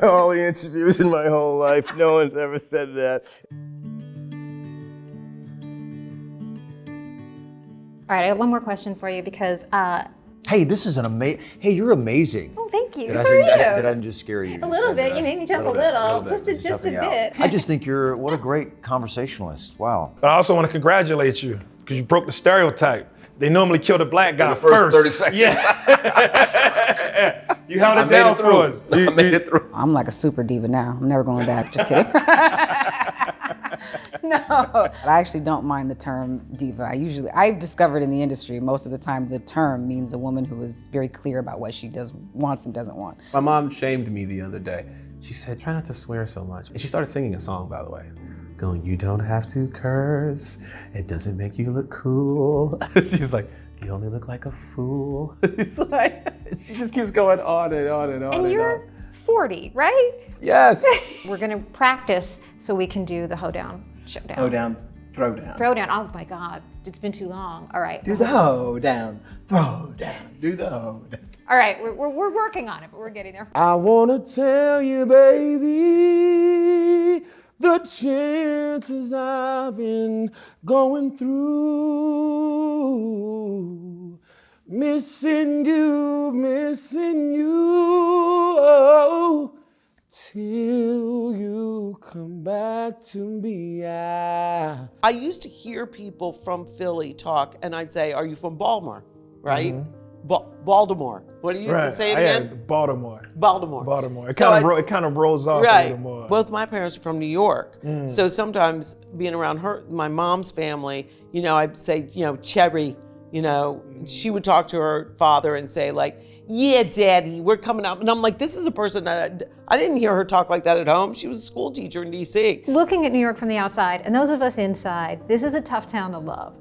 All the interviews in my whole life, no one's ever said that. All right, I have one more question for you because, Hey, this is an amazing, hey, you're amazing. oh, thank you. Did So are you. Did I just scare you? A little bit, you made me jump a little, just a jumping bit. out. I just think you're, what a great conversationalist, wow. But I also want to congratulate you because you broke the stereotype. They normally kill the black guy the first 30 seconds. Yeah. You held it down for us. I made it through. I'm like a super diva now. I'm never going back. Just kidding. No. I actually don't mind the term diva. I've discovered in the industry most of the time the term means a woman who is very clear about what she wants and doesn't want. My mom shamed me the other day. She said, try not to swear so much. And she started singing a song, by the way. Going, you don't have to curse. It doesn't make you look cool. She's like, you only look like a fool. It's like, she just keeps going on and on and on And you're on. 40, right? Yes. We're gonna practice so we can do the hoedown, showdown. Hoedown, throwdown. Throwdown, oh my God, it's been too long. All right. Do the hoedown, throwdown, do the hoedown. All right, we're working on it, but we're getting there. I wanna tell you, baby, the chances I've been going through, missing you, oh, till you come back to me. I used to hear people from Philly talk, and I'd say, are you from Baltimore, right? Mm-hmm. Baltimore. What do you say it again? Baltimore. Baltimore. It So kind of rolls off a right. little more. Both my parents are from New York. So sometimes being around my mom's family, I'd say, Cherry, she would talk to her father and say like, yeah, Daddy, we're coming up. And I'm like, this is a person that I didn't hear her talk like that at home. She was a school teacher in DC. Looking at New York from the outside, and those of us inside, this is a tough town to love.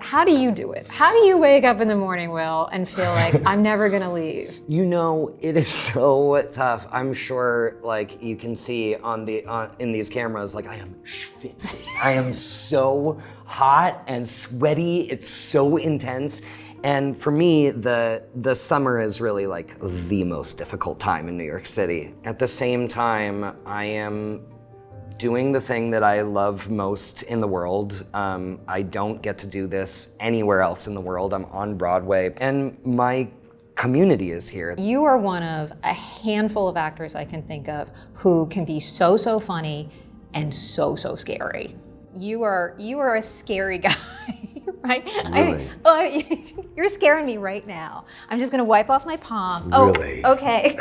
How do you do it? How do you wake up in the morning, Will, and feel like I'm never gonna leave? It is so tough. I'm sure, like you can see in these cameras, like I am schwitzig. I am so hot and sweaty. It's so intense. And for me, the summer is really like the most difficult time in New York City. At the same time, I am doing the thing that I love most in the world. I don't get to do this anywhere else in the world. I'm on Broadway, and my community is here. You are one of a handful of actors I can think of who can be so funny and so scary. You are a scary guy, right? Really? You're scaring me right now. I'm just gonna wipe off my palms. Really? Oh, okay.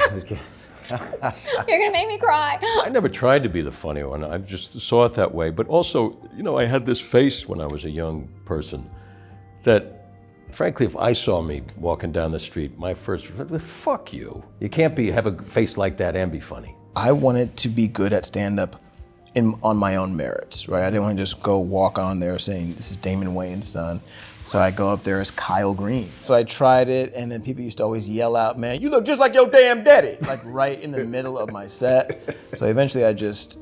You're gonna make me cry. I never tried to be the funny one. I just saw it that way. But also, I had this face when I was a young person that, frankly, if I saw me walking down the street, my first, fuck you. You can't have a face like that and be funny. I wanted to be good at stand-up on my own merits, right? I didn't want to just go walk on there saying, this is Damon Wayans' son. So I go up there as Kyle Green. So I tried it, and then people used to always yell out, man, you look just like your damn daddy, like right in the middle of my set. So eventually I just,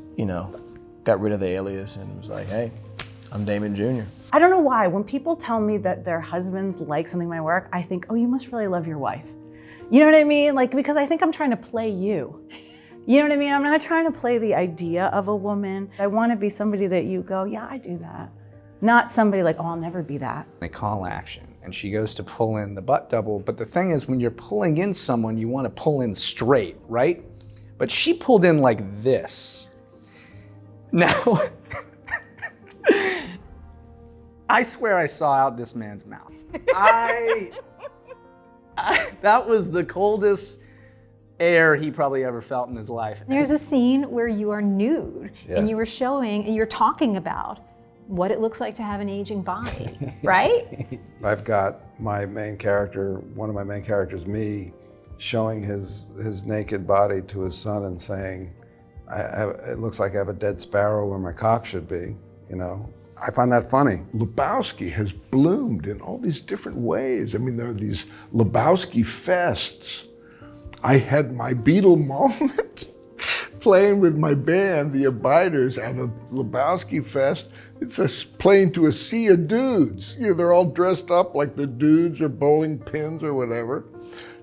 got rid of the alias and was like, hey, I'm Damon Jr. I don't know why, when people tell me that their husbands like something in my work, I think, oh, you must really love your wife. You know what I mean? Like, because I think I'm trying to play you. You know what I mean? I'm not trying to play the idea of a woman. I want to be somebody that you go, yeah, I do that. Not somebody like, oh, I'll never be that. They call action, and she goes to pull in the butt double, but the thing is, when you're pulling in someone, you want to pull in straight, right? But she pulled in like this. Now, I swear I saw out this man's mouth. That was the coldest air he probably ever felt in his life. There's a scene where you are nude and you are showing and you're talking about what it looks like to have an aging body, right? I've got my main character, one of my main characters, me, showing his naked body to his son and saying, it looks like I have a dead sparrow where my cock should be, I find that funny. Lebowski has bloomed in all these different ways. I mean, there are these Lebowski fests. I had my Beatle moment playing with my band, the Abiders, at a Lebowski fest. It's playing to a sea of dudes. They're all dressed up like the dudes or bowling pins or whatever.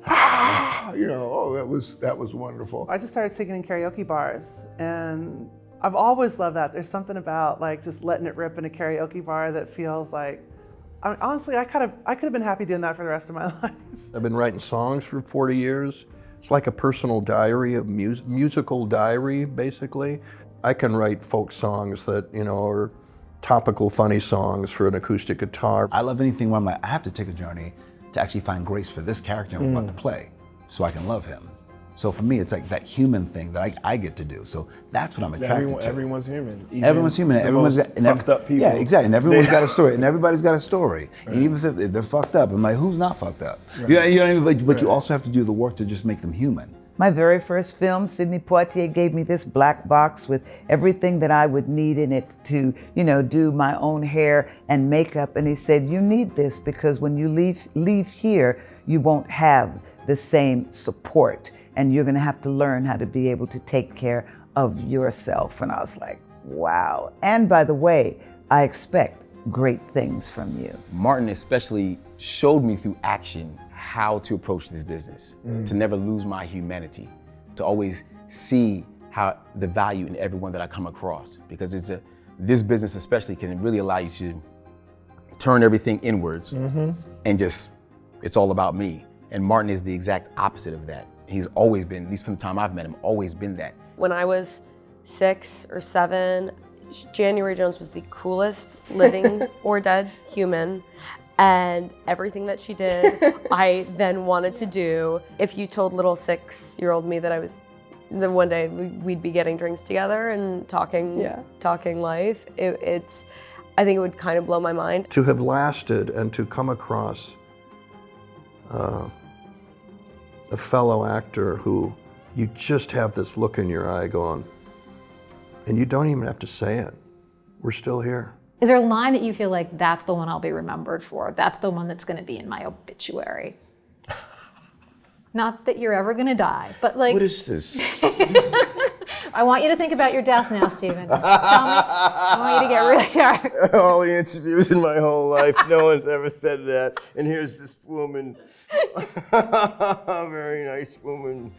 you know, oh, that was wonderful. I just started singing in karaoke bars, and I've always loved that. There's something about like just letting it rip in a karaoke bar that feels like, honestly, I could have been happy doing that for the rest of my life. I've been writing songs for 40 years. It's like a personal diary, a musical diary, basically. I can write folk songs that, you know, are topical, funny songs for an acoustic guitar. I love anything where I'm like, I have to take a journey to actually find grace for this character I'm about to play so I can love him. So for me, it's like that human thing that I get to do. So that's what I'm attracted to. Everyone's human. Everyone's human. Everyone's got fucked up people. Yeah, exactly. And everyone's got a story. And everybody's got a story. Right. And even if they're fucked up, I'm like, who's not fucked up? Right. You know what I mean? But you also have to do the work to just make them human. My very first film, Sidney Poitier gave me this black box with everything that I would need in it to, you know, do my own hair and makeup. And he said, you need this because when you leave here, you won't have the same support. And you're gonna have to learn how to be able to take care of yourself. And I was like, wow. And by the way, I expect great things from you. Martin especially showed me through action how to approach this business, to never lose my humanity, to always see how the value in everyone that I come across, because this business especially can really allow you to turn everything inwards and just, it's all about me. And Martin is the exact opposite of that. He's always been, at least from the time I've met him, always been that. When I was 6 or 7, January Jones was the coolest living or dead human. And everything that she did, I then wanted to do. If you told little 6-year-old me that then one day we'd be getting drinks together and talking life, I think it would kind of blow my mind. To have lasted and to come across a fellow actor who you just have this look in your eye going, and you don't even have to say it. We're still here. Is there a line that you feel like that's the one I'll be remembered for? That's the one that's gonna be in my obituary? Not that you're ever gonna die, but like— What is this? I want you to think about your death now, Stephen. Tell me, I want you to get really dark. All the interviews in my whole life, no one's ever said that. And here's this woman, a very nice woman,